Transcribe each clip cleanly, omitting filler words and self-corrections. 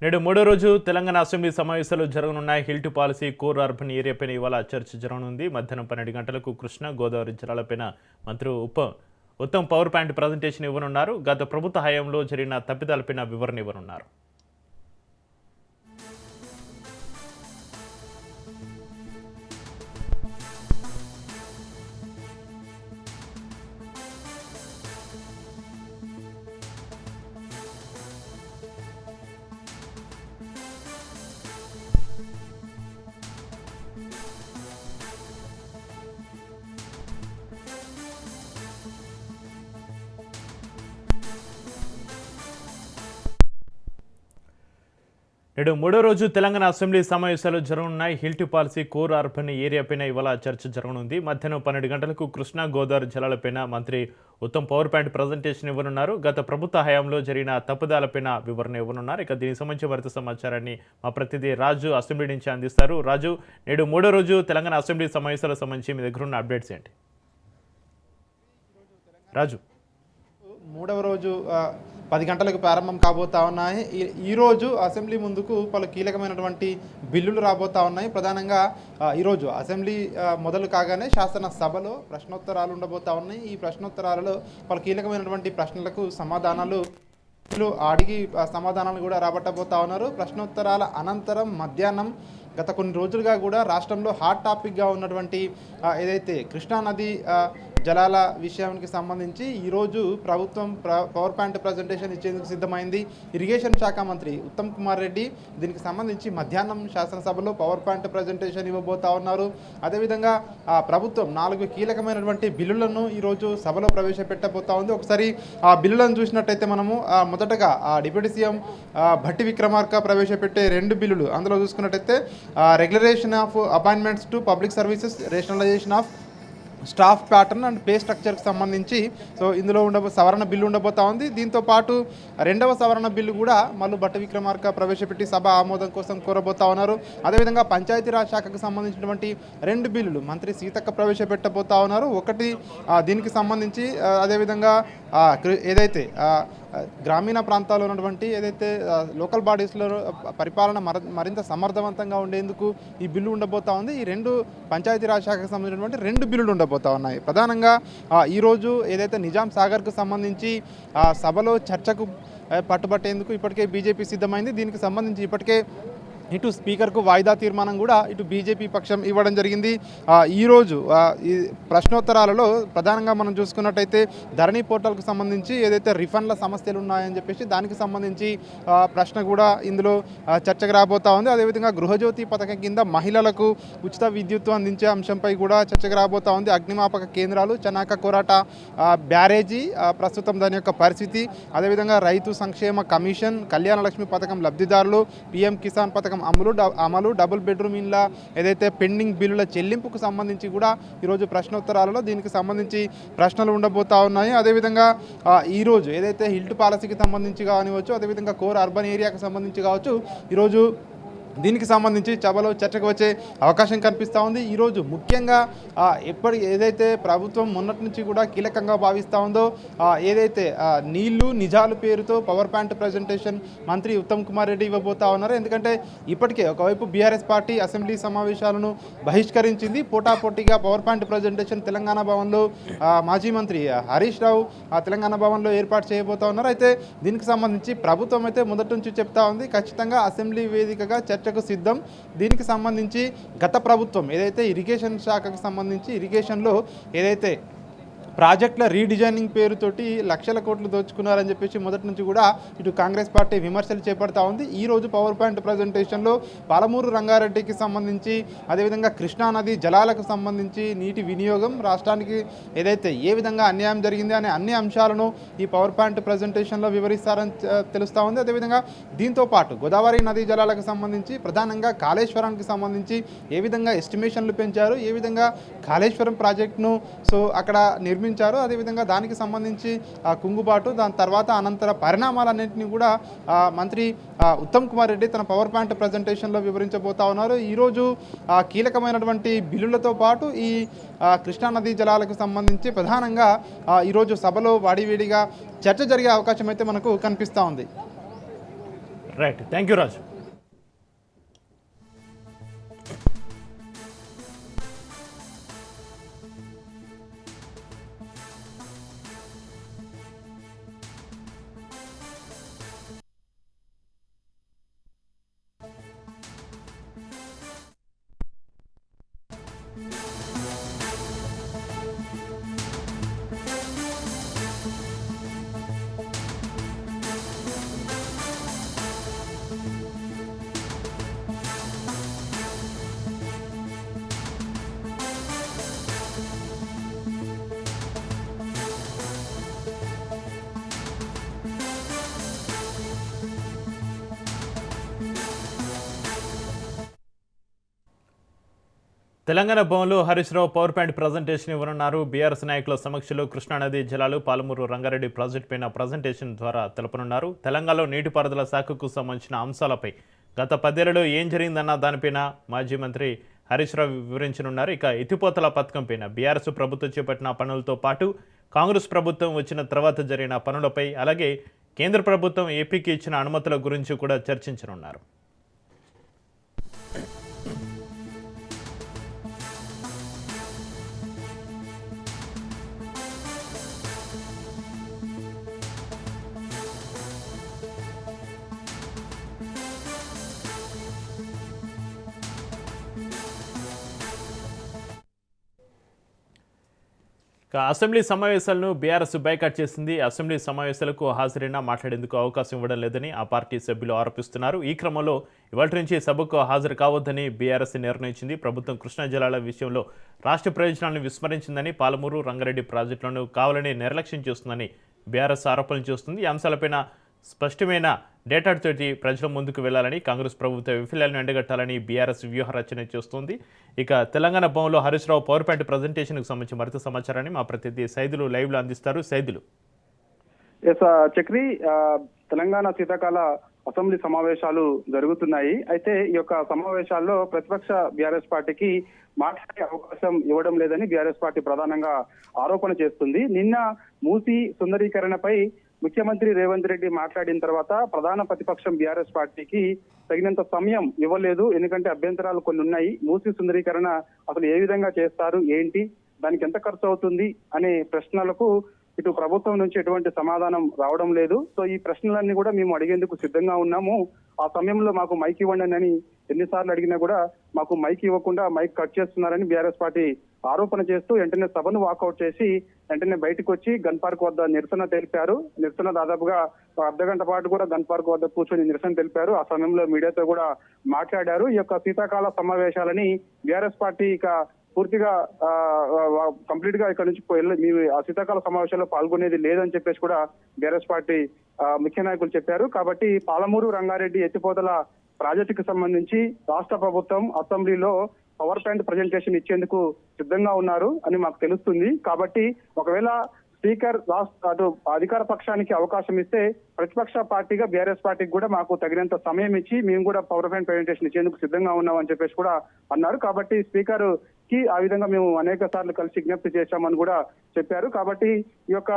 నేడు మూడో రోజు తెలంగాణ అసెంబ్లీ సమావేశాలు జరగనున్నాయి. HILT policy core urban ఏరియాపైన ఇవాళ చర్చ జరగనుంది. మధ్యాహ్నం 12 గంటలకు కృష్ణా గోదావరి జిల్లాలపైన మంత్రి ఉత్తమ్ పవర్ పాయింట్ ప్రజెంటేషన్ ఇవ్వనున్నారు. గత ప్రభుత్వ హయాంలో జరిగిన తప్పిదాలపైన వివరణ ఇవ్వనున్నారు. నేడు మూడో రోజు తెలంగాణ అసెంబ్లీ సమావేశాలు జరగనున్నాయి. HILT policy core urban ఏరియాపైన ఇవాళ చర్చ జరగనుంది. మధ్యాహ్నం 12 గంటలకు కృష్ణా గోదావరి జిల్లాలపైన మంత్రి ఉత్తమ్ పవర్ పాయింట్ ప్రజెంటేషన్ ఇవ్వనున్నారు. గత ప్రభుత్వ హయాంలో జరిగిన తప్పుదాలపైన వివరణ ఇవ్వనున్నారు. ఇక దీనికి సంబంధించి మరింత సమాచారాన్ని మా ప్రతినిధి రాజు అసెంబ్లీ నుంచి అందిస్తారు. రాజు, నేడు మూడో రోజు తెలంగాణ అసెంబ్లీ సమావేశాలకు సంబంధించి మీ దగ్గర ఉన్న అప్డేట్స్ ఏంటి? రాజు, మూడవ రోజు 10 గంటలకు ప్రారంభం కాబోతా ఉన్నాయి. ఈరోజు అసెంబ్లీ ముందుకు పలు కీలకమైనటువంటి బిల్లులు రాబోతా ఉన్నాయి. ప్రధానంగా ఈరోజు అసెంబ్లీ మొదలు కాగానే శాసనసభలో ప్రశ్నోత్తరాలు ఉండబోతా ఉన్నాయి. ఈ ప్రశ్నోత్తరాలలో పలు కీలకమైనటువంటి ప్రశ్నలకు సమాధానాలు అడిగి సమాధానాలు కూడా రాబట్టబోతా ఉన్నారు. ప్రశ్నోత్తరాల అనంతరం మధ్యాహ్నం గత కొన్ని రోజులుగా కూడా రాష్ట్రంలో హాట్ టాపిక్గా ఉన్నటువంటి ఏదైతే కృష్ణానది జలాల విషయానికి సంబంధించి ఈరోజు ప్రభుత్వం పవర్ పాయింట్ ప్రజెంటేషన్ ఇచ్చేందుకు సిద్ధమైంది. ఇరిగేషన్ శాఖ మంత్రి ఉత్తమ్ కుమార్ రెడ్డి దీనికి సంబంధించి మధ్యాహ్నం శాసనసభలో పవర్ పాయింట్ ప్రజెంటేషన్ ఇవ్వబోతా ఉన్నారు. అదేవిధంగా ప్రభుత్వం 4 కీలకమైనటువంటి బిల్లులను ఈరోజు సభలో ప్రవేశపెట్టబోతా ఉంది. ఒకసారి ఆ బిల్లులను చూసినట్టయితే మనము మొదటగా డిప్యూటీ సీఎం భట్టి విక్రమార్క ప్రవేశపెట్టే 2 బిల్లులు, అందులో చూసుకున్నట్టయితే regulation of appointments to public services, rationalisation of staff pattern and pay స్ట్రక్చర్కి సంబంధించి ఇందులో సవరణ బిల్లు ఉండబోతా ఉంది. దీంతో పాటు 2వ సవరణ బిల్లు కూడా మళ్ళీ భట్టి విక్రమార్క ప్రవేశపెట్టి సభ ఆమోదం కోసం కోరబోతా ఉన్నారు. అదేవిధంగా పంచాయతీరాజ్ శాఖకు సంబంధించినటువంటి 2 బిల్లులు మంత్రి సీతక్క ప్రవేశపెట్టబోతా ఉన్నారు. ఒకటి దీనికి సంబంధించి అదేవిధంగా ఏదైతే గ్రామీణ ప్రాంతాల్లో ఉన్నటువంటి ఏదైతే లోకల్ బాడీస్లో పరిపాలన మరింత సమర్థవంతంగా ఉండేందుకు ఈ బిల్లు ఉండబోతా ఉంది. ఈ 2 పంచాయతీరాజ్ శాఖకు సంబంధించినటువంటి 2 బిల్లులు ఉండబోతా ఉన్నాయి. ప్రధానంగా ఈరోజు ఏదైతే నిజాం సాగర్కు సంబంధించి సభలో చర్చకు పట్టుబట్టేందుకు ఇప్పటికే బీజేపీ సిద్ధమైంది. దీనికి సంబంధించి ఇప్పటికే ఇటు స్పీకర్కు వాయిదా తీర్మానం కూడా ఇటు బీజేపీ పక్షం ఇవ్వడం జరిగింది. ఈరోజు ఈ ప్రశ్నోత్తరాలలో ప్రధానంగా మనం చూసుకున్నట్టయితే ధరణి పోర్టల్కు సంబంధించి ఏదైతే రిఫండ్ల సమస్యలు ఉన్నాయని చెప్పేసి దానికి సంబంధించి ప్రశ్న కూడా ఇందులో చర్చకు రాబోతా ఉంది. అదేవిధంగా గృహజ్యోతి పథకం కింద మహిళలకు ఉచిత విద్యుత్తు అందించే అంశంపై కూడా చర్చకు రాబోతా ఉంది. అగ్నిమాపక కేంద్రాలు, చనాక కోరాట బ్యారేజీ ప్రస్తుతం దాని యొక్క పరిస్థితి, అదేవిధంగా రైతు సంక్షేమ కమిషన్, కళ్యాణ లక్ష్మి పథకం లబ్ధిదారులు, పీఎం కిసాన్ పథకం అమలు, డబుల్ బెడ్రూమ్ ఇళ్ళ ఏదైతే పెండింగ్ బిల్లుల చెల్లింపుకు సంబంధించి కూడా ఈరోజు ప్రశ్నోత్తరాలలో దీనికి సంబంధించి ప్రశ్నలు ఉండబోతా ఉన్నాయి. అదేవిధంగా ఈరోజు ఏదైతే హిల్ టు పాలసీకి సంబంధించి కానివచ్చు, అదేవిధంగా కోర్ అర్బన్ ఏరియాకి సంబంధించి కావచ్చు, ఈరోజు దీనికి సంబంధించి సభలో చర్చకు వచ్చే అవకాశం కనిపిస్తూ ఉంది. ఈరోజు ముఖ్యంగా ఏదైతే ప్రభుత్వం మొన్నటి నుంచి కూడా కీలకంగా భావిస్తూ ఉందో ఏదైతే నీళ్లు నిజాలు పేరుతో పవర్ పాయింట్ ప్రజెంటేషన్ మంత్రి ఉత్తమ్ కుమార్ రెడ్డి ఇవ్వబోతా ఉన్నారు. ఎందుకంటే ఇప్పటికే ఒకవైపు బీఆర్ఎస్ పార్టీ అసెంబ్లీ సమావేశాలను బహిష్కరించింది. పోటాపోటీగా పవర్ పాయింట్ ప్రజెంటేషన్ తెలంగాణ భవన్లో మాజీ మంత్రి హరీష్ రావు తెలంగాణ భవన్లో ఏర్పాటు చేయబోతా ఉన్నారు. అయితే దీనికి సంబంధించి ప్రభుత్వం అయితే మొదటి నుంచి చెప్తా ఉంది ఖచ్చితంగా అసెంబ్లీ వేదికగా చర్చకు సిద్ధం. దీనికి సంబంధించి గత ప్రభుత్వం ఏదైతే ఇరిగేషన్ శాఖకు సంబంధించి ఇరిగేషన్లో ఏదైతే ప్రాజెక్టుల రీడిజైనింగ్ పేరుతోటి లక్షల కోట్లు దోచుకున్నారని చెప్పేసి మొదటి నుంచి కూడా ఇటు కాంగ్రెస్ పార్టీ విమర్శలు చేపడతా ఉంది. ఈరోజు పవర్ పాయింట్ ప్రజెంటేషన్లో పాలమూరు రంగారెడ్డికి సంబంధించి, అదేవిధంగా కృష్ణానది జలాలకు సంబంధించి నీటి వినియోగం రాష్ట్రానికి ఏదైతే ఏ విధంగా అన్యాయం జరిగింది అనే అన్ని అంశాలను ఈ పవర్ పాయింట్ ప్రజెంటేషన్లో వివరిస్తారని తెలుస్తూ ఉంది. అదేవిధంగా దీంతో పాటు గోదావరి నదీ జలాలకు సంబంధించి ప్రధానంగా కాళేశ్వరానికి సంబంధించి ఏ విధంగా ఎస్టిమేషన్లు పెంచారు, ఏ విధంగా కాళేశ్వరం ప్రాజెక్టును అక్కడ నిర్మించారు, అదేవిధంగా దానికి సంబంధించి కుంగుబాటు, దాని తర్వాత అనంతర పరిణామాలన్నింటినీ కూడా మంత్రి ఉత్తమ్ కుమార్ రెడ్డి తన పవర్ పాయింట్ ప్రజెంటేషన్లో వివరించబోతా ఉన్నారు. ఈరోజు కీలకమైనటువంటి బిల్లులతో పాటు ఈ కృష్ణానదీ జలాలకు సంబంధించి ప్రధానంగా ఈరోజు సభలో వాడివేడిగా చర్చ జరిగే అవకాశం అయితే మనకు కనిపిస్తూ ఉంది. రైట్, థ్యాంక్ యూ రాజు. తెలంగాణ భవన్లో Harish Rao power point presentation ఇవ్వనున్నారు. బీఆర్ఎస్ నాయకుల సమక్షంలో కృష్ణానది జలాలు పాలమూరు రంగారెడ్డి ప్రాజెక్టు పైన ప్రజెంటేషన్ ద్వారా తెలుపనున్నారు. తెలంగాణలో నీటిపారుదల శాఖకు సంబంధించిన అంశాలపై గత 10 ఏళ్లలో ఏం జరిగిందన్న దానిపైన మాజీ మంత్రి హరీష్ రావు వివరించనున్నారు. ఇక ఎత్తిపోతల పథకం పైన బీఆర్ఎస్ ప్రభుత్వం చేపట్టిన పనులతో పాటు కాంగ్రెస్ ప్రభుత్వం వచ్చిన తర్వాత జరిగిన పనులపై, అలాగే కేంద్ర ప్రభుత్వం ఏపీకి ఇచ్చిన అనుమతుల గురించి కూడా చర్చించనున్నారు. అసెంబ్లీ సమావేశాలను బీఆర్ఎస్ బైకాట్ చేసింది. అసెంబ్లీ సమావేశాలకు హాజరైనా మాట్లాడేందుకు అవకాశం ఇవ్వడం లేదని ఆ పార్టీ సభ్యులు ఆరోపిస్తున్నారు. ఈ క్రమంలో ఇవాళ నుంచి సభకు హాజరు కావద్దని బీఆర్ఎస్ నిర్ణయించింది. ప్రభుత్వం కృష్ణా జలాల విషయంలో రాష్ట్ర ప్రయోజనాలను విస్మరించిందని, పాలమూరు రంగారెడ్డి ప్రాజెక్టులను కావాలని నిర్లక్ష్యం చేస్తుందని బీఆర్ఎస్ ఆరోపణలు చేస్తుంది. ఈ అంశాలపైన స్పష్టమైన డేటాతోటి ప్రజల ముందుకు వెళ్లాలని, కాంగ్రెస్ ప్రభుత్వ వైఫల్యాలను ఎండగట్టాలని బీఆర్ఎస్ వ్యూహ రచన చేస్తోంది. ఇక తెలంగాణ భవన్లో హరీష్ రావు పవర్ పాయింట్ ప్రజెంటేషన్కు సంబంధించి మరింత సమాచారాన్ని మా ప్రతినిధి సైదులు లైవ్లో అందిస్తారు. సైదులు. చక్రి, తెలంగాణ శీతాకాల అసెంబ్లీ సమావేశాలు జరుగుతున్నాయి. అయితే ఈ యొక్క సమావేశాల్లో ప్రతిపక్ష బీఆర్ఎస్ పార్టీకి మాట్లాడే అవకాశం ఇవ్వడం లేదని బీఆర్ఎస్ పార్టీ ప్రధానంగా ఆరోపణ చేస్తుంది. నిన్న మూసీ సుందరీకరణపై ముఖ్యమంత్రి రేవంత్ రెడ్డి మాట్లాడిన తర్వాత ప్రధాన ప్రతిపక్షం బీఆర్ఎస్ పార్టీకి తగినంత సమయం ఇవ్వలేదు. ఎందుకంటే అభ్యంతరాలు కొన్ని ఉన్నాయి. మూసీ సుందరీకరణ అసలు ఏ విధంగా చేస్తారు, ఏంటి, దానికి ఎంత ఖర్చు అవుతుంది అనే ప్రశ్నలకు ఇటు ప్రభుత్వం నుంచి ఎటువంటి సమాధానం రావడం లేదు. సో ఈ ప్రశ్నలన్నీ కూడా మేము అడిగేందుకు సిద్ధంగా ఉన్నాము. ఆ సమయంలో మాకు మైక్ ఇవ్వండి అని ఎన్నిసార్లు అడిగినా కూడా మాకు మైక్ ఇవ్వకుండా మైక్ కట్ చేస్తున్నారని బీఆర్ఎస్ పార్టీ ఆరోపణ చేస్తూ వెంటనే సభను వాకౌట్ చేసి వెంటనే బయటకు వచ్చి గన్ పార్క్ వద్ద నిరసన తెలిపారు. నిరసన దాదాపుగా అర్ధగంట పాటు కూడా గన్ పార్క్ వద్ద కూర్చొని నిరసన తెలిపారు. ఆ సమయంలో మీడియాతో కూడా మాట్లాడారు. ఈ యొక్క శీతాకాల సమావేశాలని బీఆర్ఎస్ పార్టీ ఇక పూర్తిగా కంప్లీట్ గా ఇక్కడ నుంచి మీ ఆ శీతాకాల సమావేశాల్లో పాల్గొనేది లేదని చెప్పేసి కూడా బీఆర్ఎస్ పార్టీ ముఖ్య నాయకులు చెప్పారు. కాబట్టి పాలమూరు రంగారెడ్డి ఎత్తిపోతల ప్రాజెక్టుకు సంబంధించి రాష్ట్ర ప్రభుత్వం అసెంబ్లీలో పవర్ పాయింట్ ప్రజెంటేషన్ ఇచ్చేందుకు సిద్ధంగా ఉన్నారు అని మాకు తెలుస్తుంది. కాబట్టి ఒకవేళ స్పీకర్ అటు అధికార పక్షానికి అవకాశం ఇస్తే ప్రతిపక్ష పార్టీగా బీఆర్ఎస్ పార్టీకి కూడా మాకు తగినంత సమయం ఇచ్చి మేము కూడా పవర్ పాయింట్ ప్రజెంటేషన్ ఇచ్చేందుకు సిద్ధంగా ఉన్నాం అని చెప్పేసి కూడా అన్నారు. కాబట్టి స్పీకర్ కి ఆ విధంగా మేము అనేక సార్లు కలిసి విజ్ఞప్తి చేశామని కూడా చెప్పారు. కాబట్టి ఈ యొక్క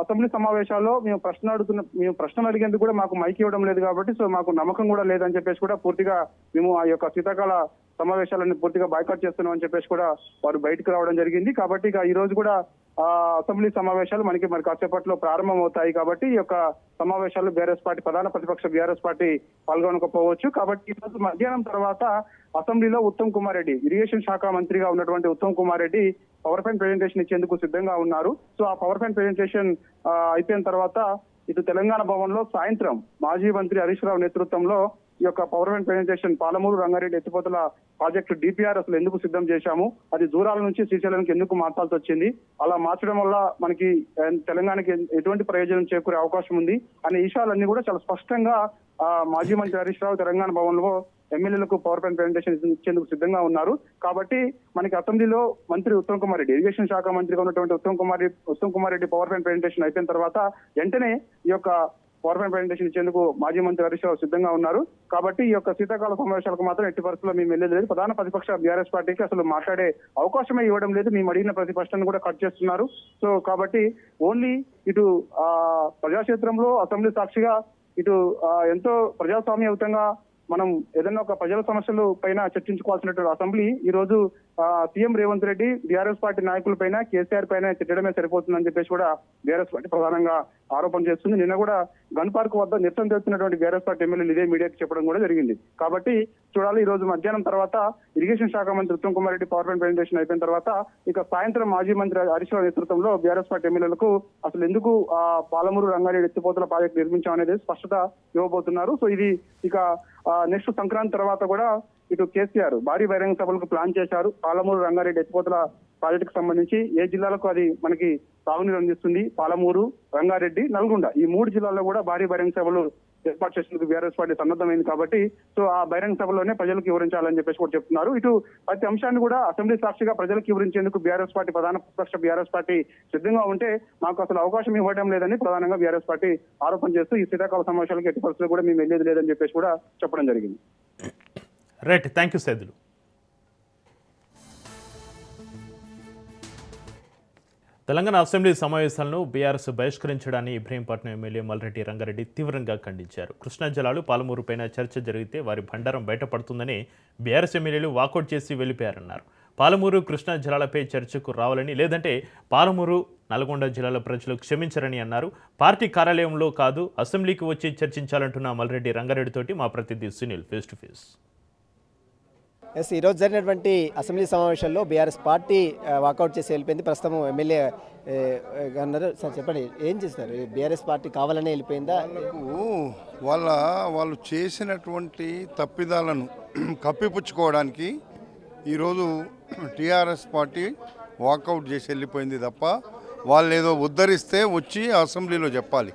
అసెంబ్లీ సమావేశాల్లో మేము ప్రశ్నలు అడిగేందుకు కూడా మాకు మైక్ ఇవ్వడం లేదు. కాబట్టి సో మాకు నమ్మకం కూడా లేదని చెప్పేసి కూడా పూర్తిగా మేము ఆ యొక్క శీతాకాల సమావేశాలను పూర్తిగా బాయ్కాట్ చేస్తున్నాం అని చెప్పేసి కూడా వారు బయటకు రావడం జరిగింది. కాబట్టి ఇక ఈ రోజు కూడా అసెంబ్లీ సమావేశాలు మరి కాసేపట్లో ప్రారంభం అవుతాయి. కాబట్టి ఈ యొక్క సమావేశాల్లో బీఆర్ఎస్ పార్టీ ప్రధాన ప్రతిపక్ష బీఆర్ఎస్ పార్టీ పాల్గొనకపోవచ్చు. కాబట్టి ఈ రోజు మధ్యాహ్నం తర్వాత అసెంబ్లీలో ఉత్తమ్ కుమార్ రెడ్డి, ఇరిగేషన్ శాఖ మంత్రిగా ఉన్నటువంటి Uttam Kumar Reddy power point presentation ఇచ్చేందుకు సిద్ధంగా ఉన్నారు. సో ఆ పవర్ పాయింట్ ప్రెజెంటేషన్ అయిపోయిన తర్వాత ఇటు తెలంగాణ భవన్ లో సాయంత్రం మాజీ మంత్రి హరీష్ రావు నేతృత్వంలో ఈ యొక్క power point presentation Palamuru Rangareddy ఎత్తిపోతల ప్రాజెక్టు డిపిఆర్ అసలు ఎందుకు సిద్ధం చేశాము, అది దూరాల నుంచి శ్రీశైలానికి ఎందుకు మార్చాల్సి వచ్చింది, అలా మార్చడం వల్ల మనకి తెలంగాణకి ఎటువంటి ప్రయోజనం చేకూరే అవకాశం ఉంది అనే విషయాలన్నీ కూడా చాలా స్పష్టంగా మాజీ మంత్రి హరీష్ రావు తెలంగాణ భవన్ లో ఎమ్మెల్యేలకు పవర్ పాయింట్ ప్రెజెంటేషన్ ఇచ్చేందుకు సిద్ధంగా ఉన్నారు. కాబట్టి మనకి అసెంబ్లీలో మంత్రి ఉత్తమ్ కుమార్ రెడ్డి, ఇరిగేషన్ శాఖ మంత్రిగా ఉన్నటువంటి Uttam Kumar Reddy power point presentation అయిపోయిన తర్వాత వెంటనే ఈ యొక్క పవర్ పాయింట్ ప్రెజెంటేషన్ ఇచ్చేందుకు మాజీ మంత్రి హరీష్ రావు సిద్ధంగా ఉన్నారు. కాబట్టి ఈ యొక్క శీతాకాల సమావేశాలకు మాత్రం ఎట్టి పరిస్థితుల్లో మేము వెళ్ళేది లేదు. ప్రధాన ప్రతిపక్ష బీఆర్ఎస్ పార్టీకి అసలు మాట్లాడే అవకాశమే ఇవ్వడం లేదు. మేము అడిగిన ప్రతి ప్రశ్నను కూడా కట్ చేస్తున్నారు. సో కాబట్టి ఓన్లీ ఇటు ప్రజాక్షేత్రంలో అసెంబ్లీ సాక్షిగా ఇటు ఎంతో ప్రజాస్వామ్యయుతంగా మనం ఏదైనా ఒక ప్రజల సమస్యలు పైన చర్చించుకోవాల్సినటువంటి అసెంబ్లీ ఈ రోజు CM Revanth Reddy BRS party నాయకుల పైన కేసీఆర్ పైన తిట్టడమే సరిపోతుందని చెప్పేసి కూడా బీఆర్ఎస్ పార్టీ ప్రధానంగా ఆరోపణ చేస్తుంది. నిన్న కూడా గన్ పార్క్ వద్ద నిరసన చేస్తున్నటువంటి బీఆర్ఎస్ పార్టీ ఎమ్మెల్యేలు ఇదే మీడియాకి చెప్పడం కూడా జరిగింది. కాబట్టి చూడాలి, ఈ రోజు మధ్యాహ్నం తర్వాత ఇరిగేషన్ శాఖ మంత్రి Uttam Kumar Reddy power point presentation అయిపోయిన తర్వాత ఇక సాయంత్రం మాజీ మంత్రి హరీష్ రావు నేతృత్వంలో బీఆర్ఎస్ పార్టీ ఎమ్మెల్యేలకు అసలు ఎందుకు పాలమూరు రంగారెడ్డి ఎత్తిపోతల ప్రాజెక్టు నిర్మించాం అనేది స్పష్టత ఇవ్వబోతున్నారు. సో ఇది ఇక నెక్స్ట్ సంక్రాంతి తర్వాత కూడా ఇటు కేసీఆర్ భారీ బహిరంగ సభలకు ప్లాన్ చేశారు. పాలమూరు రంగారెడ్డి ఎత్తిపోతల ప్రాజెక్టుకు సంబంధించి ఏ జిల్లాలకు అది మనకి తాగునీరు అందిస్తుంది, పాలమూరు, రంగారెడ్డి, నల్గొండ ఈ 3 జిల్లాల్లో కూడా భారీ బహిరంగ సభలు ఏర్పాటు చేసేందుకు బీఆర్ఎస్ పార్టీ సన్నద్ధమైంది. కాబట్టి సో ఆ బహిరంగ సభలోనే ప్రజలకు వివరించాలని చెప్పేసి కూడా చెప్తున్నారు. ఇటు ప్రతి అంశాన్ని కూడా అసెంబ్లీ సాక్షిగా ప్రజలకు వివరించేందుకు బీఆర్ఎస్ పార్టీ ప్రధాన ప్రతిపక్ష బీఆర్ఎస్ పార్టీ సిద్ధంగా ఉంటే మాకు అసలు అవకాశం ఇవ్వడం లేదని ప్రధానంగా బీఆర్ఎస్ పార్టీ ఆరోపణ చేస్తూ ఈ శీతాకాల సమావేశాలకు ఎట్టి పరిస్థితులు కూడా మేము వెళ్ళేది లేదని చెప్పేసి కూడా చెప్పడం జరిగింది. Right, thank you Saidulu. Telangana assembly సమావేశాలను బీఆర్ఎస్ బహిష్కరించడాన్ని ఇబ్రహీంపట్నం ఎమ్మెల్యే మల్రెడ్డి రంగారెడ్డి తీవ్రంగా ఖండించారు. కృష్ణా జలాలు పాలమూరుపైన చర్చ జరిగితే వారి బండారం బయటపడుతుందని బీఆర్ఎస్ ఎమ్మెల్యేలు వాకౌట్ చేసి వెళ్లిపోయారన్నారు. పాలమూరు కృష్ణా జలాలపై చర్చకు రావాలని, లేదంటే పాలమూరు నల్గొండ జిల్లాల ప్రజలు క్షమించరని అన్నారు. పార్టీ కార్యాలయంలో కాదు అసెంబ్లీకి వచ్చి చర్చించాలంటున్న మల్రెడ్డి రంగారెడ్డితోటి మా ప్రతినిధి సునీల్ ఫేస్ టు ఫేస్. ఈరోజు జరిగినటువంటి అసెంబ్లీ సమావేశాల్లో బీఆర్ఎస్ పార్టీ వాకౌట్ చేసి వెళ్ళిపోయింది. ప్రస్తుతం ఎమ్మెల్యే అన్నారు. సార్ చెప్పండి, ఏం చేస్తారు? బీఆర్ఎస్ పార్టీ కావాలనే వెళ్ళిపోయిందా? వాళ్ళు చేసినటువంటి తప్పిదాలను కప్పిపుచ్చుకోవడానికి ఈరోజు టీఆర్ఎస్ పార్టీ వాకౌట్ చేసి వెళ్ళిపోయింది తప్ప వాళ్ళు ఏదో ఉద్ధరిస్తే వచ్చి అసెంబ్లీలో చెప్పాలి,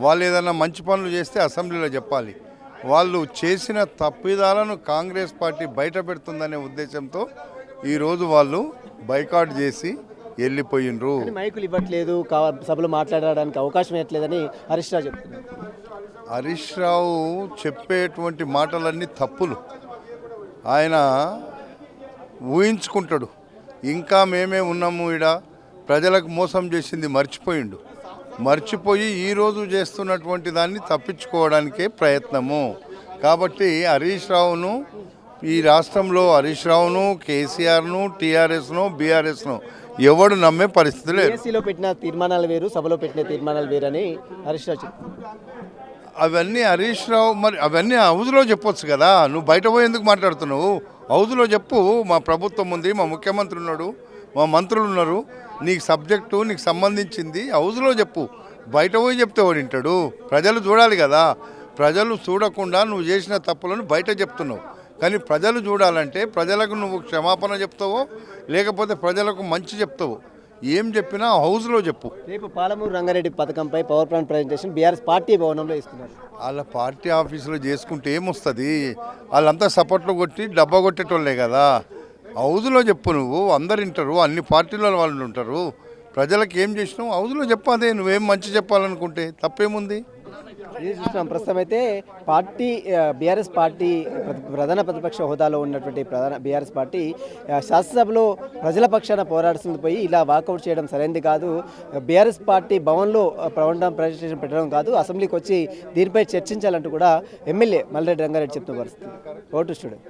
వాళ్ళు ఏదైనా మంచి పనులు చేస్తే అసెంబ్లీలో చెప్పాలి. వాళ్ళు చేసిన తప్పిదాలను కాంగ్రెస్ పార్టీ బయట పెడుతుందనే ఉద్దేశంతో ఈరోజు వాళ్ళు బైకాట్ చేసి వెళ్ళిపోయినరు. మైకులు ఇవ్వట్లేదు, సభలో మాట్లాడడానికి అవకాశం ఇవ్వట్లేదని హరీష్ రావు చెప్తున్నారు. హరీష్ రావు చెప్పేటువంటి మాటలన్నీ తప్పులు. ఆయన ఊహించుకుంటాడు, ఇంకా మేమే ఉన్నాము, ఈడ ప్రజలకు మోసం చేసింది మర్చిపోయి ఈరోజు చేస్తున్నటువంటి దాన్ని తప్పించుకోవడానికే ప్రయత్నము. కాబట్టి హరీష్ రావును, ఈ రాష్ట్రంలో హరీష్ రావును, కేసీఆర్ను, టీఆర్ఎస్ను, బీఆర్ఎస్ను ఎవడు నమ్మే పరిస్థితి లేదు. ఏసీలో పెట్టిన తీర్మానాలు వేరు, సభలో పెట్టిన తీర్మానాలు వేరు అని హరీష్ రావు చెప్తున్నారు. అవన్నీ హరీష్ రావు మరి అవన్నీ హౌజ్లో చెప్పొచ్చు కదా, నువ్వు బయట పోయి ఎందుకు మాట్లాడుతున్నావు? హౌజ్లో చెప్పు. మా ప్రభుత్వం ఉంది, మా ముఖ్యమంత్రి ఉన్నాడు, మా మంత్రులు ఉన్నారు, నీకు సబ్జెక్టు నీకు సంబంధించింది హౌజ్లో చెప్పు. బయట పోయి చెప్తే వాడు వింటాడు? ప్రజలు చూడాలి కదా. ప్రజలు చూడకుండా నువ్వు చేసిన తప్పులను బయట చెప్తున్నావు. కానీ ప్రజలు చూడాలంటే ప్రజలకు నువ్వు క్షమాపణ చెప్తావో లేకపోతే ప్రజలకు మంచి చెప్తావో, ఏం చెప్పినా హౌజ్లో చెప్పు. రేపు పాలమూరు రంగారెడ్డి పథకంపై power point presentation BRS party భవనంలో ఇస్తున్నారు. వాళ్ళ పార్టీ ఆఫీసులో చేసుకుంటే ఏమొస్తుంది? వాళ్ళంతా సపోర్ట్లు కొట్టి డబ్బా కొట్టేటోళ్ళే కదా. హౌజ్లో చెప్పు. నువ్వు అందరు వింటారు, అన్ని పార్టీల వాళ్ళు ఉంటారు. ప్రజలకు ఏం చేసినావు హౌజ్లో చెప్పాదే. నువ్వేం మంచి చెప్పాలనుకుంటే తప్పేముంది? ఇది చూస్తున్నాం. ప్రస్తుతం అయితే పార్టీ బీఆర్ఎస్ పార్టీ ప్రధాన ప్రతిపక్ష హోదాలో ఉన్నటువంటి బీఆర్ఎస్ పార్టీ శాసనసభలో ప్రజల పక్షాన పోరాడుతుంది పోయి ఇలా వాకౌట్ చేయడం సరైనది కాదు. బీఆర్ఎస్ పార్టీ భవన్లో ప్రజెంటేషన్ పెట్టడం కాదు, అసెంబ్లీకి వచ్చి దీనిపై చర్చించాలంటూ కూడా ఎమ్మెల్యే మల్రెడ్డి రంగారెడ్డి చెప్తున్న పరిస్థితి. ఓటు student.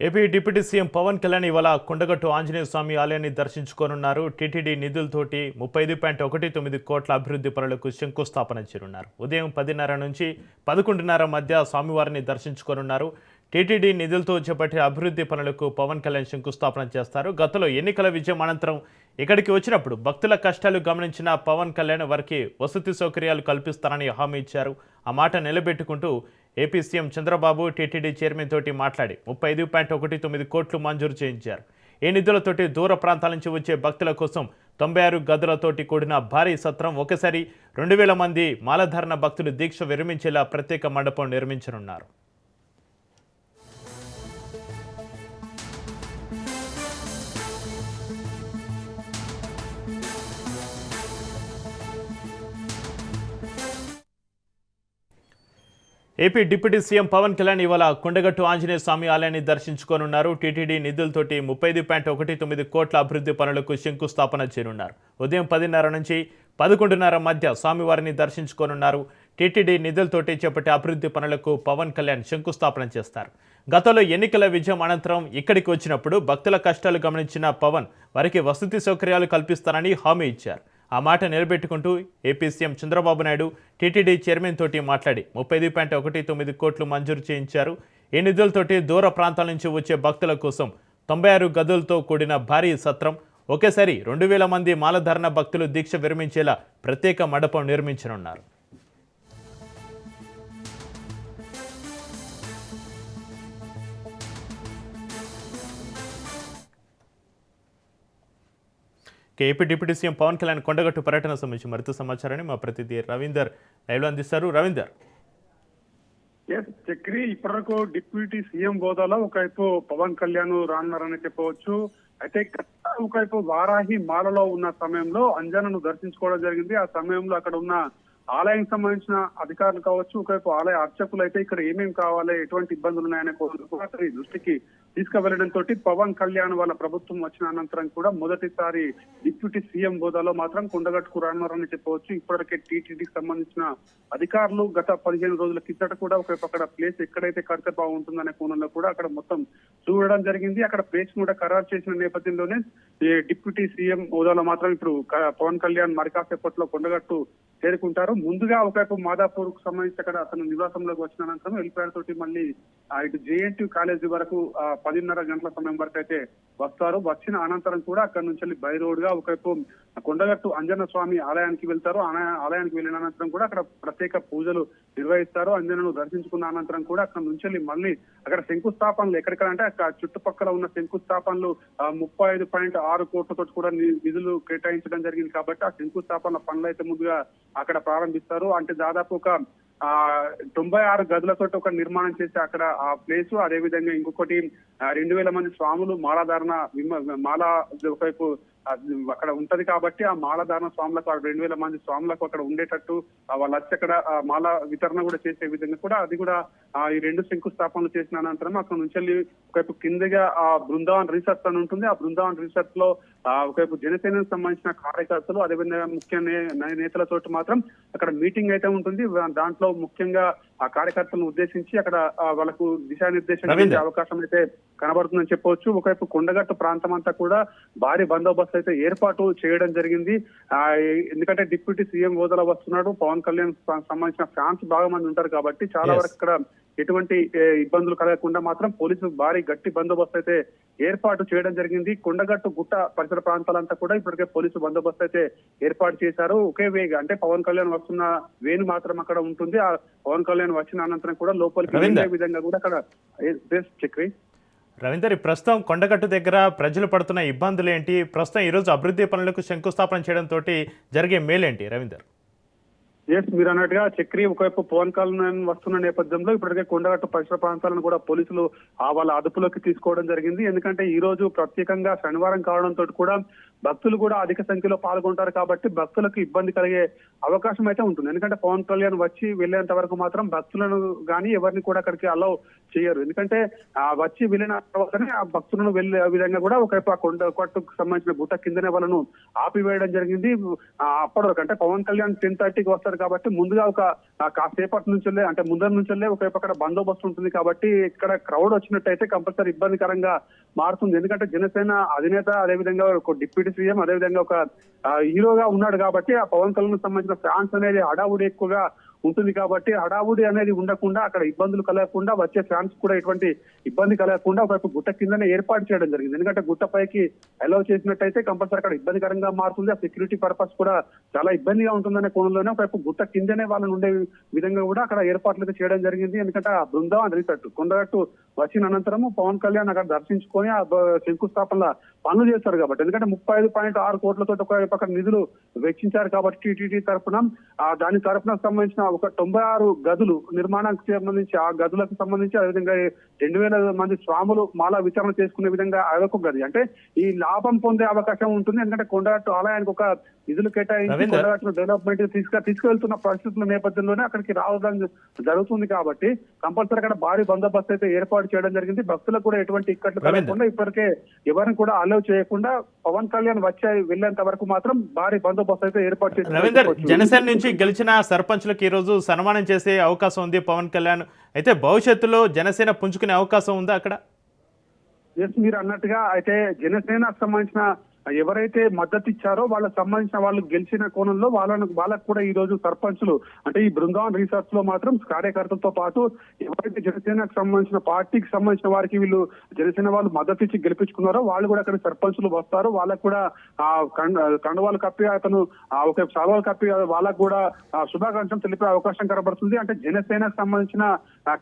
AP deputy CM Pawan Kalyan ఇవాళ కొండగట్టు ఆంజనేయ స్వామి ఆలయాన్ని దర్శించుకోనున్నారు. టీటీడీ నిధులతోటి 35.19 కోట్ల అభివృద్ధి పనులకు శంకుస్థాపన చేయనున్నారు. ఉదయం 10:30 నుంచి 11:30 మధ్య స్వామివారిని దర్శించుకోనున్నారు. టీటీడీ నిధులతో చేపట్టే అభివృద్ధి పనులకు పవన్ కళ్యాణ్ శంకుస్థాపన చేస్తారు. గతంలో ఎన్నికల విజయం అనంతరం ఇక్కడికి వచ్చినప్పుడు భక్తుల కష్టాలు గమనించిన పవన్ కళ్యాణ్ వారికి వసతి సౌకర్యాలు కల్పిస్తారని హామీ ఇచ్చారు. ఆ మాట నిలబెట్టుకుంటూ AP CM Chandrababu TTD chairman తోటి మాట్లాడి 35.19 కోట్లు మంజూరు చేయించారు. ఈ నిధులతోటి దూర ప్రాంతాల నుంచి వచ్చే భక్తుల కోసం 96 గదులతోటి కూడిన భారీ సత్రం, ఒకసారి 2000 మంది మాలధారణ భక్తులు దీక్ష విరమించేలా ప్రత్యేక మండపం నిర్మించనున్నారు. AP deputy CM Pawan Kalyan ఇవాళ కొండగట్టు ఆంజనేయ స్వామి ఆలయాన్ని దర్శించుకోనున్నారు. టీటీడీ నిధులతోటి 35.19 కోట్ల అభివృద్ధి పనులకు శంకుస్థాపన చేయనున్నారు. ఉదయం 10:30 నుంచి 11:30 మధ్య స్వామివారిని దర్శించుకోనున్నారు. టీటీడీ నిధులతోటి చేపట్టే అభివృద్ధి పనులకు పవన్ కళ్యాణ్ శంకుస్థాపన చేస్తారు. గతంలో ఎన్నికల విజయం అనంతరం ఇక్కడికి వచ్చినప్పుడు భక్తుల కష్టాలు గమనించిన పవన్ వారికి వసతి సౌకర్యాలు కల్పిస్తానని హామీ ఇచ్చారు. ఆ మాట నిలబెట్టుకుంటూ AP CM Chandrababu Naidu TTD chairman తోటి మాట్లాడి 35.19 కోట్లు మంజూరు చేయించారు. ఈ నిధులతోటి దూర ప్రాంతాల నుంచి వచ్చే భక్తుల కోసం 96 గదులతో కూడిన భారీ సత్రం, ఒకేసారి 2,000 మంది మాలధారణ భక్తులు దీక్ష విరమించేలా ప్రత్యేక మండపం నిర్మించనున్నారు. AP deputy CM Pawan Kalyan Kondagattu పర్యటన సంబంధించి మరింత సమాచారాన్ని మా ప్రతినిధి రవీందర్ లైవ్లో అందిస్తారు. రవీందర్. చక్రి, ఇప్పటివరకు డిప్యూటీ సీఎం హోదాలో ఒకవైపు పవన్ కళ్యాణ్ రానున్నారని చెప్పవచ్చు. అయితే ఒకవైపు వారాహి మాలలో ఉన్న సమయంలో అంజనను దర్శించుకోవడం జరిగింది. ఆ సమయంలో అక్కడ ఉన్న ఆలయానికి సంబంధించిన అధికారులు కావచ్చు, ఒకవైపు ఆలయ అర్చకులు అయితే ఇక్కడ ఏమేమి కావాలి, ఎటువంటి ఇబ్బందులు ఉన్నాయనే అతని దృష్టికి తీసుకువెళ్లడంతో పవన్ కళ్యాణ్ వాళ్ళ ప్రభుత్వం వచ్చిన అనంతరం కూడా మొదటిసారి డిప్యూటీ సీఎం హోదాలో మాత్రం కొండగట్టుకు రానున్నారని చెప్పవచ్చు. ఇప్పటికే టీటీడీకి సంబంధించిన అధికారులు గత 15 రోజుల కిందట కూడా ఒకవైపు అక్కడ ప్లేస్ ఎక్కడైతే కడితే బాగుంటుందనే కోణంలో కూడా అక్కడ మొత్తం చూడడం జరిగింది. అక్కడ ప్లేస్ కూడా ఖరారు చేసిన నేపథ్యంలోనే డిప్యూటీ సీఎం హోదాలో మాత్రం ఇప్పుడు పవన్ కళ్యాణ్ మరి కాసేపట్లో కొండగట్టు చేరుకుంటారు. ముందుగా ఒకవైపు మాదాపూర్ కు సంబంధించి అక్కడ అతను నివాసంలోకి వచ్చిన అనంతరం హెలిప్యాడ్ తోటి మళ్ళీ ఇటు జేఎన్టీ కాలేజీ వరకు 10:30 గంటల సమయం వరకు అయితే వస్తారు. వచ్చిన అనంతరం కూడా అక్కడ నుంచి బై రోడ్ గా ఒకవైపు కొండగట్టు అంజన స్వామి ఆలయానికి వెళ్తారు. ఆలయానికి వెళ్ళిన అనంతరం కూడా అక్కడ ప్రత్యేక పూజలు నిర్వహిస్తారు. అంజనను దర్శించుకున్న అనంతరం కూడా అక్కడ నుంచి మళ్ళీ అక్కడ శంకుస్థాపనలు ఎక్కడికంటే అక్కడ చుట్టుపక్కల ఉన్న శంకుస్థాపనలు 35.6 కోట్లతో కూడా నిధులు కేటాయించడం జరిగింది. కాబట్టి ఆ శంకుస్థాపన పనులు అయితే ముందుగా అక్కడ ప్రారంభిస్తారు. అంటే దాదాపు ఒక 96 గదులతో ఒక నిర్మాణం చేసి అక్కడ ఆ ప్లేసు, అదే విధంగా ఇంకొకటి 2,000 మంది స్వాములు మాలాధారణ మాల ఒకవైపు అక్కడ ఉంటది కాబట్టి ఆ మాలధారణ స్వాములకు 2,000 మంది స్వాములకు అక్కడ ఉండేటట్టు వాళ్ళు వచ్చి అక్కడ మాల వితరణ కూడా చేసే విధంగా కూడా అది కూడా ఈ 2 శంకుస్థాపనలు చేసిన అనంతరం అక్కడ నుంచి ఒకవైపు కిందగా ఆ బృందావన్ రిసార్ట్స్ అని ఉంటుంది. ఆ బృందావన్ రిసార్ట్స్ లో ఒకవైపు జనసేనకు సంబంధించిన కార్యకర్తలు అదేవిధంగా ముఖ్య నేతలతో మాత్రం అక్కడ మీటింగ్ అయితే ఉంటుంది. దాంట్లో ముఖ్యంగా ఆ కార్యకర్తలను ఉద్దేశించి అక్కడ వాళ్ళకు దిశానిర్దేశం చేసే అవకాశం అయితే కనబడుతుందని చెప్పవచ్చు. ఒకవైపు కొండగట్టు ప్రాంతం అంతా కూడా భారీ బందోబస్తు అయితే ఏర్పాటు చేయడం జరిగింది. ఎందుకంటే డిప్యూటీ సీఎం హోదాలో వస్తున్నాడు పవన్ కళ్యాణ్ సంబంధించిన ఫ్యాన్స్ బాగా మంది ఉంటారు కాబట్టి చాలా వరకు ఇక్కడ ఎటువంటి ఇబ్బందులు కలగకుండా మాత్రం పోలీసులు భారీ గట్టి బందోబస్తు అయితే ఏర్పాటు చేయడం జరిగింది. కొండగట్టు గుట్ట పరిసర ప్రాంతాలంతా కూడా ఇప్పటికే పోలీసు బందోబస్తు అయితే ఏర్పాటు చేశారు. ఒకే వేగా అంటే పవన్ కళ్యాణ్ వస్తున్న వేను మాత్రం అక్కడ ఉంటుంది. ఆ పవన్ కళ్యాణ్ వచ్చిన అనంతరం కూడా లోపలికి వెళ్ళే విధంగా కూడా అక్కడ చక్రి. రవీందర్, ప్రస్తుతం కొండగట్టు దగ్గర ప్రజలు పడుతున్న ఇబ్బందులు ఏంటి? ప్రస్తుతం ఈరోజు అభివృద్ధి పనులకు శంకుస్థాపన చేయడంతో జరిగే మేలేంటి రవీందర్? మీరు అన్నట్టుగా చక్రి, ఒకవైపు పవన్ కళ్యాణ్ వస్తున్న నేపథ్యంలో ఇప్పటికే కొండగట్టు పరిసర ప్రాంతాలను కూడా పోలీసులు వాళ్ళ అదుపులోకి తీసుకోవడం జరిగింది. ఎందుకంటే ఈ రోజు ప్రత్యేకంగా శనివారం కావడంతో కూడా భక్తులు కూడా అధిక సంఖ్యలో పాల్గొంటారు కాబట్టి భక్తులకు ఇబ్బంది కలిగే అవకాశం అయితే ఉంటుంది. ఎందుకంటే పవన్ కళ్యాణ్ వచ్చి వెళ్లేంత వరకు మాత్రం భక్తులను గానీ ఎవరిని కూడా అక్కడికి అలౌ చేయరు. ఎందుకంటే వచ్చి వెళ్ళిన తర్వాతనే ఆ భక్తులను వెళ్లే విధంగా కూడా ఒకవైపు ఆ కొండగట్టుకు సంబంధించిన గుట్ట కిందనే వాళ్ళను ఆపివేయడం జరిగింది. అప్పటి వరకు అంటే పవన్ కళ్యాణ్ 10:30కి వస్తారు కాబట్టి ముందుగా ఒక కాసేపటి నుంచి అంటే ముందర నుంచి ఒకవైపు అక్కడ బందోబస్తు ఉంటుంది కాబట్టి ఇక్కడ క్రౌడ్ వచ్చినట్టయితే కంపల్సరీ ఇబ్బందికరంగా మారుతుంది. ఎందుకంటే జనసేన అధినేత అదేవిధంగా ఒక డిప్యూటీ సీఎం అదేవిధంగా ఒక హీరోగా ఉన్నాడు కాబట్టి ఆ పవన్ కళ్యాణ్ సంబంధించిన ఫ్యాన్స్ అనేది హడావుడి ఎక్కువగా ఉంటుంది కాబట్టి హడావుడి అనేది ఉండకుండా అక్కడ ఇబ్బందులు కలగకుండా వచ్చే ఫ్యాన్స్ కూడా ఎటువంటి ఇబ్బంది కలగకుండా ఒకవైపు గుట్ట కిందనే ఏర్పాటు చేయడం జరిగింది. ఎందుకంటే గుట్ట పైకి అలౌ చేసినట్టయితే కంపల్సరీ అక్కడ ఇబ్బందికరంగా మారుతుంది. ఆ సెక్యూరిటీ పర్పస్ కూడా చాలా ఇబ్బందిగా ఉంటుందనే కోణంలోనే ఒకవైపు గుట్ట కిందనే వాళ్ళని ఉండే విధంగా కూడా అక్కడ ఏర్పాట్లు అయితే చేయడం జరిగింది. ఎందుకంటే ఆ బృందావన్ రిసార్ట్ కొండగట్టు వచ్చిన అనంతరము పవన్ కళ్యాణ్ అక్కడ దర్శించుకొని ఆ శంకుస్థాపన పనులు చేస్తారు కాబట్టి ఎందుకంటే 35.6 కోట్లతో ఒకవైపు అక్కడ నిధులు వెచ్చించారు కాబట్టి టీటీడీ తరఫున దాని తరఫున సంబంధించిన ఒక 96 గదులు నిర్మాణానికి సంబంధించి ఆ గదులకు సంబంధించి అదేవిధంగా 2000 మంది స్వాములు మాలా విచారణ చేసుకునే విధంగా అదొక గది. అంటే ఈ లాభం పొందే అవకాశం ఉంటుంది. ఎందుకంటే కొండగట్టు ఆలయానికి ఒక నిధులు కేటాయించి కొండగట్టు డెవలప్మెంట్ తీసుకువెళ్తున్న పరిస్థితుల నేపథ్యంలోనే అక్కడికి రావడం జరుగుతుంది. కాబట్టి కంపల్సరీ అక్కడ భారీ బందోబస్తు అయితే ఏర్పాటు చేయడం జరిగింది. భక్తులకు కూడా ఎటువంటి ఇక్కట్లు కలగకుండా ఇప్పటికే ఎవరిని కూడా అలౌ చేయకుండా పవన్ కళ్యాణ్ వెళ్ళేంత వరకు మాత్రం భారీ బందోబస్తు అయితే ఏర్పాటు చేసి రవీందర్, జనసేన నుంచి గెలిచిన సర్పంచ్లకు ఈ రోజు సన్మానం చేసే అవకాశం ఉంది పవన్ కళ్యాణ్. అయితే భవిష్యత్తులో జనసేన పుంజుకునే అవకాశం ఉందా అక్కడ? మీరు అన్నట్టుగా అయితే జనసేనకు సంబంధించిన ఎవరైతే మద్దతు ఇచ్చారో వాళ్ళకి సంబంధించిన వాళ్ళు గెలిచిన కోణంలో వాళ్ళకు కూడా ఈ రోజు సర్పంచులు అంటే ఈ బృందావన్ రీసెర్చ్ లో మాత్రం కార్యకర్తలతో పాటు ఎవరైతే జనసేనకు సంబంధించిన పార్టీకి సంబంధించిన వారికి వీళ్ళు జనసేన వాళ్ళు మద్దతు ఇచ్చి గెలిపించుకున్నారో వాళ్ళు కూడా అక్కడ సర్పంచులు వస్తారు. వాళ్ళకు కూడా ఆ కండువాలు కప్పి అతను ఒక సవాలు కప్పి వాళ్ళకు కూడా శుభాకాంక్షలు తెలిపే అవకాశం కనబడుతుంది. అంటే జనసేనకు సంబంధించిన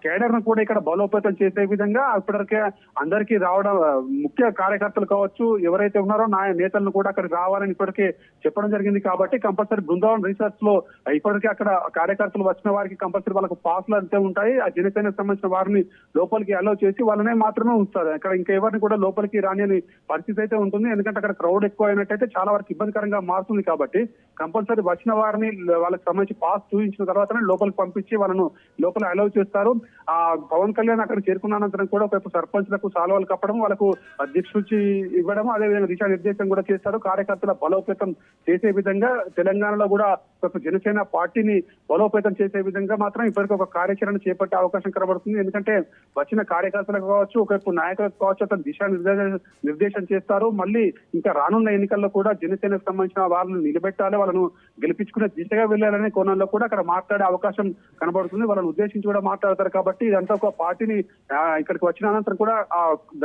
కేడర్ ను కూడా ఇక్కడ బలోపేతం చేసే విధంగా ఇప్పటికే అందరికీ రావడం ముఖ్య కార్యకర్తలు కావచ్చు ఎవరైతే ఉన్నారో నేతలను కూడా అక్కడికి రావాలని ఇప్పటికే చెప్పడం జరిగింది. కాబట్టి కంపల్సరీ బృందావన్ రీసెర్చ్ లో ఇప్పటికే అక్కడ కార్యకర్తలు వచ్చిన వారికి కంపల్సరీ వాళ్ళకు పాస్లు అంతే ఉంటాయి. ఆ జనసేనకు సంబంధించిన వారిని లోపలికి అలౌ చేసి వాళ్ళనే మాత్రమే ఉంచుతారు. అక్కడ ఇంకా ఎవరిని కూడా లోపలికి రాని పరిస్థితి అయితే ఉంటుంది. ఎందుకంటే అక్కడ క్రౌడ్ ఎక్కువ అయినట్టయితే చాలా వరకు ఇబ్బందికరంగా మారుతుంది. కాబట్టి కంపల్సరీ వచ్చిన వారిని వాళ్ళకి సంబంధించి పాస్ చూపించిన తర్వాతనే లోపలికి పంపించి వాళ్ళను లోపల అలౌ చేస్తారు. ఆ పవన్ కళ్యాణ్ అక్కడ చేరుకున్న అనంతరం కూడా ఒకవైపు సర్పంచ్లకు సాల్వాలు కప్పడం, వాళ్ళకు దిక్సూచి ఇవ్వడం, అదేవిధంగా దిశానిర్దేశం కూడా చేస్తారు. కార్యకర్తల బలోపేతం చేసే విధంగా తెలంగాణలో కూడా ఒక జనసేన పార్టీని బలోపేతం చేసే విధంగా మాత్రం ఇప్పటికీ ఒక కార్యాచరణ చేపట్టే అవకాశం కనబడుతుంది. ఎందుకంటే వచ్చిన కార్యకర్తలకు కావచ్చు ఒకవైపు నాయకులకు కావచ్చు అతను నిర్దేశం చేస్తారు. మళ్ళీ ఇంకా రానున్న ఎన్నికల్లో కూడా జనసేనకు సంబంధించిన వాళ్ళని నిలబెట్టాలి, వాళ్ళను గెలిపించుకునే దిశగా వెళ్లాలనే కోణంలో కూడా అక్కడ మాట్లాడే అవకాశం కనబడుతుంది. వాళ్ళని ఉద్దేశించి కూడా మాట్లాడతారు. కాబట్టి ఇదంతా ఒక పార్టీని ఇక్కడికి వచ్చిన అనంతరం కూడా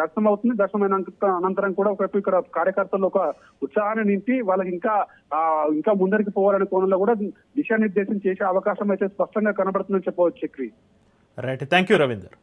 దర్శనం అవుతుంది. దర్శనమైన అనంతరం కూడా ఒకవైపు ఇక్కడ కార్యకర్తలు ఒక ఉత్సాహాన్ని నింపి వాళ్ళకి ఇంకా ముందరికి పోవాలనే కోణంలో కూడా దిశానిర్దేశం చేసే అవకాశం అయితే స్పష్టంగా కనబడుతుందని చెప్పవచ్చు. Chakri, right, thank you Ravinder.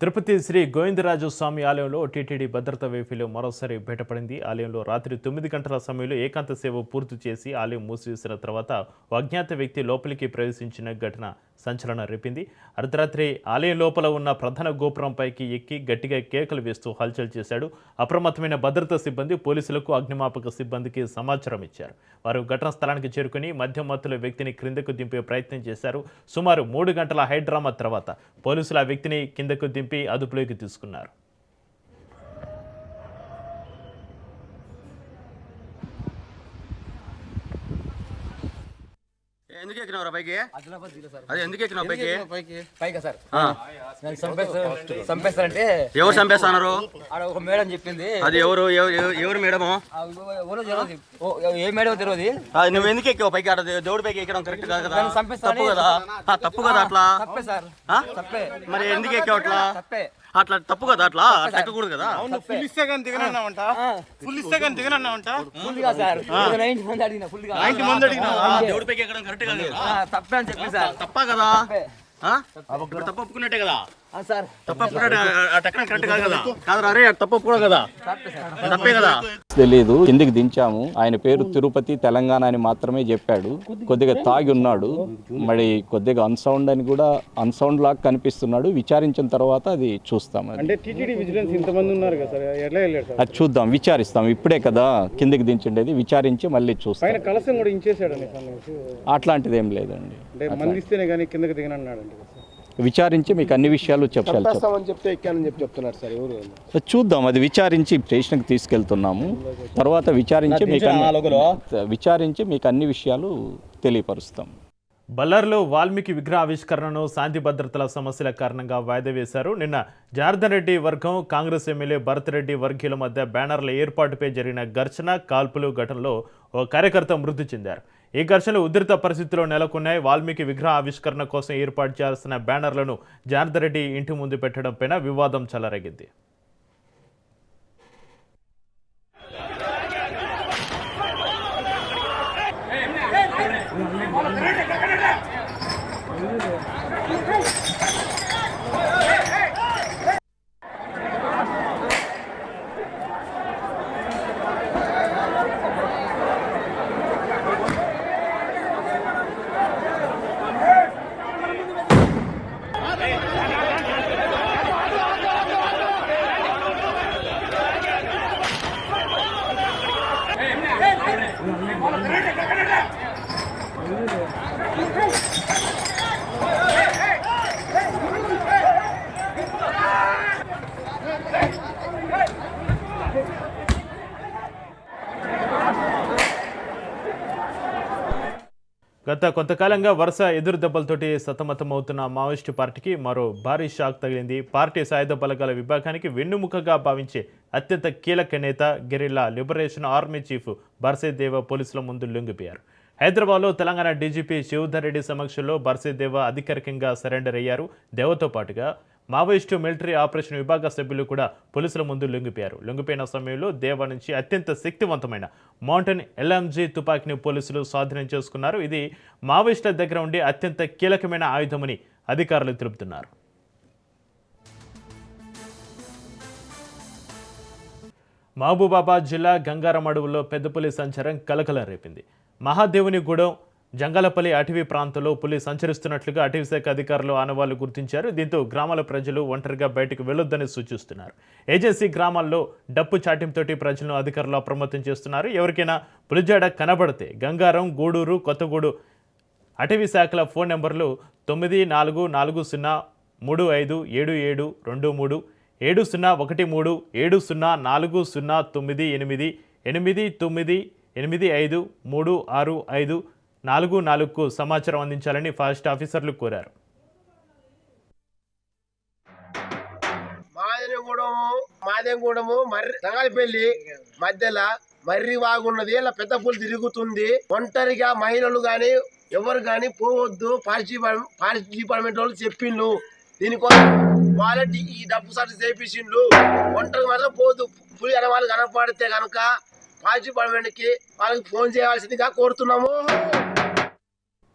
Tirupati Sri Govindaraju Swamy ఆలయంలో టీటీడీ భద్రతా వైఫల్యం మరోసారి బయటపడింది. ఆలయంలో రాత్రి 9 గంటల సమయంలో ఏకాంత సేవ పూర్తి చేసి ఆలయం మూసివేసిన తర్వాత అజ్ఞాత వ్యక్తి లోపలికి ప్రవేశించిన ఘటన సంచలనం రేపింది. అర్ధరాత్రి ఆలయం లోపల ఉన్న ప్రధాన గోపురంపైకి ఎక్కి గట్టిగా కేకలు వేస్తూ హల్చల్ చేశాడు. అప్రమత్తమైన భద్రతా సిబ్బంది పోలీసులకు అగ్నిమాపక సిబ్బందికి సమాచారం ఇచ్చారు. వారు ఘటనా స్థలానికి చేరుకుని మద్యం మత్తులో వ్యక్తిని క్రిందకు దింపే ప్రయత్నం చేశారు. సుమారు 3 గంటల హైడ్రామా తర్వాత పోలీసులు ఆ వ్యక్తిని కిందకు దింపి అదుపులోకి తీసుకున్నారు. ఎందుకు ఎక్కినవరా పైకి? అదే ఎందుకు ఎక్కినావు పైకి? పైకి సార్ చంపేస్తారంటే ఎవరు చంపేస్తున్నారు? ఒక మేడం చెప్పింది. అది ఎవరు మేడము? ఏ మేడం తెలియదు. నువ్వు ఎందుకు ఎక్కావు పైకి? దేవుడి పైకి ఎక్కడం కరెక్ట్ కాదు కదా, తప్పు కదా. తప్పు కదా అట్లా. తప్పే సార్, తప్పే. మరి ఎందుకు ఎక్కావు అట్లా? తప్పే, అట్లా తప్పు కదా, అట్లా ఎక్కకూడదు కదా. ఫుల్ గా సార్ 90 మంది అడిగిన ఫుల్ గా దేవుడి పైకి ఎక్కడం కరెక్ట్ కాదు కదా. తప్పే అని చెప్పి సార్. తప్పా కదా? తప్పు ఒప్పుకున్నట్టే కదా. సార్ తప్పు ఒప్పుకున్నట్టు కరెక్ట్ కాదు కదా. కాదు రే, తప్పు ఒప్పుకోవడం కదా, తప్పే కదా. తెలీదు, కిందికి దించాము. ఆయన పేరు తిరుపతి తెలంగాణ అని మాత్రమే చెప్పాడు. కొద్దిగా తాగి ఉన్నాడు, మరి కొద్దిగా అన్సౌండ్ అని కూడా అన్సౌండ్ లాగా కనిపిస్తున్నాడు. విచారించిన తర్వాత అది చూస్తాం. అది చూద్దాం, విచారిస్తాం. ఇప్పుడే కదా కిందికి దించిండేది, విచారించి మళ్ళీ చూస్తాం. అట్లాంటిది ఏం లేదండి. విచారించి మీకు అన్ని విషయాలు చెప్పాలి. చూద్దాం, అది విచారించి స్టేషన్కి తీసుకెళ్తున్నాము. తర్వాత విచారించి మీకు అన్ని విషయాలు తెలియపరుస్తాం. బళ్ళారిలో వాల్మీకి విగ్రహ ఆవిష్కరణను శాంతి భద్రతల సమస్యల కారణంగా వాయిదా వేశారు. నిన్న జనార్దన్ రెడ్డి వర్గం కాంగ్రెస్ ఎమ్మెల్యే భరత్ రెడ్డి వర్గీయుల మధ్య బ్యానర్ల ఏర్పాటుపై జరిగిన ఘర్షణ కాల్పులు ఘటనలో ఓ కార్యకర్త మృతి చెందారు. ఈ ఘర్షణలు ఉధృత పరిస్థితిలో నెలకొన్నాయి. వాల్మీకి విగ్రహ ఆవిష్కరణ కోసం ఏర్పాటు చేయాల్సిన బ్యానర్లను జనార్దన్ రెడ్డి ఇంటి ముందు పెట్టడంపైన వివాదం చెలరేగింది. గత కొంతకాలంగా వరుస ఎదురు దెబ్బలతోటి సతమతమవుతున్న మావోయిస్టు పార్టీకి మరో భారీ షాక్ తగిలింది. పార్టీ సాయుధ బలగాల విభాగానికి వెన్నుముకగా భావించే అత్యంత కీలక నేత గెరిల్లా లిబరేషన్ ఆర్మీ చీఫ్ బర్సేదేవ పోలీసుల ముందు లొంగిపోయారు. హైదరాబాద్లో తెలంగాణ డీజీపీ శివధర్ రెడ్డి సమక్షంలో బర్సేదేవ అధికారికంగా సరెండర్ అయ్యారు. దేవతో పాటుగా మావోయిస్టు మిలిటరీ ఆపరేషన్ విభాగ సభ్యులు కూడా పోలీసుల ముందు లొంగిపోయారు. లొంగిపోయిన సమయంలో దేవ నుంచి అత్యంత శక్తివంతమైన మౌంటైన్ LMG తుపాకీని పోలీసులు స్వాధీనం చేసుకున్నారు. ఇది మావోయిస్టుల దగ్గర ఉండే అత్యంత కీలకమైన ఆయుధమని అధికారులు తెలుపుతున్నారు. మహబూబాబాద్ జిల్లా గంగారం అడవుల్లో పెద్దపులి సంచారం కలకలం రేపింది. మహాదేవునిగూడెం జంగాలపల్లి అటవీ ప్రాంతంలో పులి సంచరిస్తున్నట్లుగా అటవీశాఖ అధికారులు ఆనవాళ్లు గుర్తించారు. దీంతో గ్రామాల ప్రజలు ఒంటరిగా బయటకు వెళ్లొద్దని సూచిస్తున్నారు. ఏజెన్సీ గ్రామాల్లో డప్పు చాటింతోటి ప్రజలను అధికారులు అప్రమత్తం చేస్తున్నారు. ఎవరికైనా పులిజాడ కనబడితే గంగారం, గూడూరు, కొత్తగూడు అటవీ శాఖల ఫోన్ నెంబర్లు 9443535773, 70133809853654కు సమాచారం అందించాలని ఫారెస్ట్ ఆఫీసర్లు కోరారు. మాదేగూడెము రంగాలపల్లి మధ్యలో మర్రి వాగున్నది. ఇలా పెద్ద పులి తిరుగుతుంది. ఒంటరిగా మహిళలు గాని ఎవరు గాని పోవద్దు. ఫారెస్ట్ డిపార్ట్మెంట్ వాళ్ళు చెప్పిండ్రు. దీనికోసం వాళ్ళ ఈ డబ్బు సర్టి చేపించిండ్రు. ఒంటరికి మాత్రం పోవద్దు. పులి అనే వాళ్ళు కనపడితే కనుక ఫారెస్ట్ డిపార్ట్మెంట్ కి వాళ్ళకి ఫోన్ చేయాల్సిందిగా కోరుతున్నాము.